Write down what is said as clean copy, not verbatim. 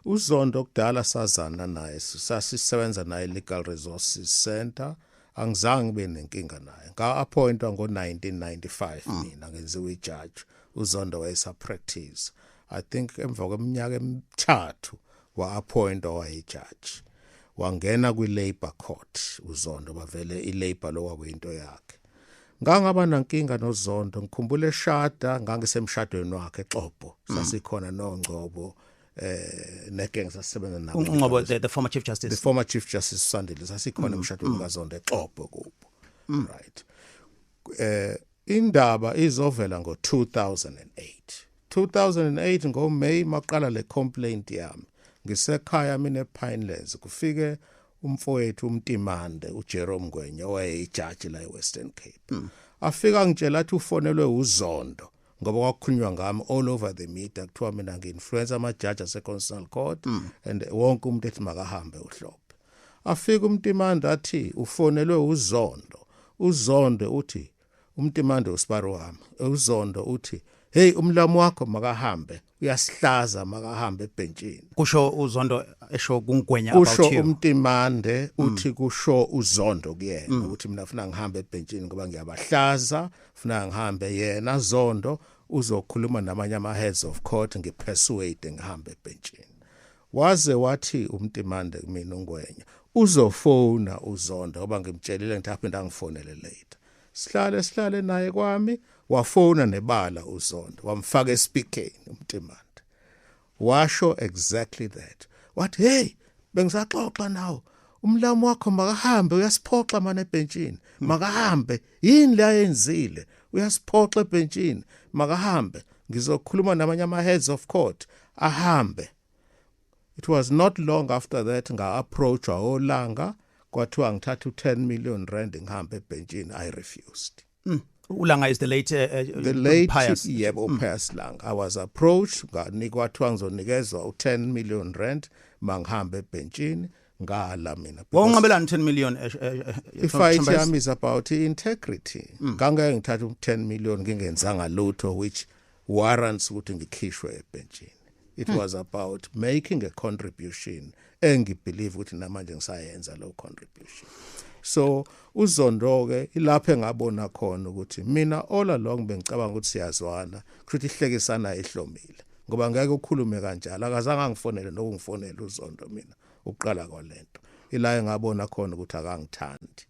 uZondo kudala sazana naye sasisebenza naye Legal Resources Center angizange ngibe nenkinga naye nga-appointwa ngo-1995 mina ngenziwa ijudge uZondo wayesa practice I think emva kweminyaka emithathu wa-appointwa wayijudge wangena kwi-labor court uZondo bavele i-labor lo kwakuyinto yakhe ngangaba nankinga noZondo ngikhumbula eshada ngangisemshadweni wakhe eXhobo sasikhona noNgcobo negeng sasebenza nabo uNgcobo the former chief justice Sandile sasikhona emshadweni kaZondo eXhobo kubo right indaba izovela ngo-2008 ngoMay maqala le complaint yami ngisekhaya mina ePinelands kufike umfowethu uMtimande uJerome Ngwenya owayeyijaji la eWestern Cape afika ngitshela athi ufonelwe uZondo ngoba kwakhulunywa ngami all over the media kuthiwa mina ngi-influence ama-judge ase-Constitutional Court and wonke umuntu ethi makahambe uhlophe afika uMtimande athi ufonelwe uZondo uthi uMtimande usiparo wami uZondo uthi hey umlamu wakho makahambe uyasihlaza makahambe ebhentshini kusho uZondo esho kuNgwenya about you kusho uMtimande uthi kusho uZondo kuyena ukuthi mina ufuna ngihambe ebhentshini ngoba ngiyabahlaza ufuna ngihambe yena Zondo uzokhuluma namanye ama-heads of court ngipersuade ngihambe ebhentshini waze wathi uMtimande kumina uNgwenya uzofona uZondo ngoba ngimtshelile ngithi aphinda ngifonele later sihlale naye kwami wafona nebala uZondo wamfaka espeakeni uMtimande washo exactly that wathi hey bengisaxoxa nawo umlamu wakho makahambe uyasiphoxa mana ebhentshini makahambe yini la yenzile uyasiphoxa ebhentshini makahambe ngizokhuluma namanye ama-heads of court ahambe. It was not long after that nga-approachwa olanga kwathiwa ngithatha u-10 million rand ngihambe ebhentshini I refused. Ulanga is the late Pius. Yebo Pius Langa. I was approached nganikwa kwathiwa ngizonikezwa u-10 million rand mangihambe ebhentshini ngala mina. Wonqabelana 10 million If yami is about integrity. Ngangeke ngithatha u-10 million ngingenzanga lutho which warrants ukuthi ngikhishwe ebhentshini. It was about making a contribution engibelieve ukuthi namanje ngisayenza lo contribution. So uZondo ke ilapha engabona khona ukuthi mina all along bengicabanga ukuthi siyazwana kusho ukuthi ihlekisana ihlomile ngoba ngeke ukhulume kanjalo akazange angifonele nokungifonela uZondo mina uqala kwalento ila engabona khona ukuthi akangithandi.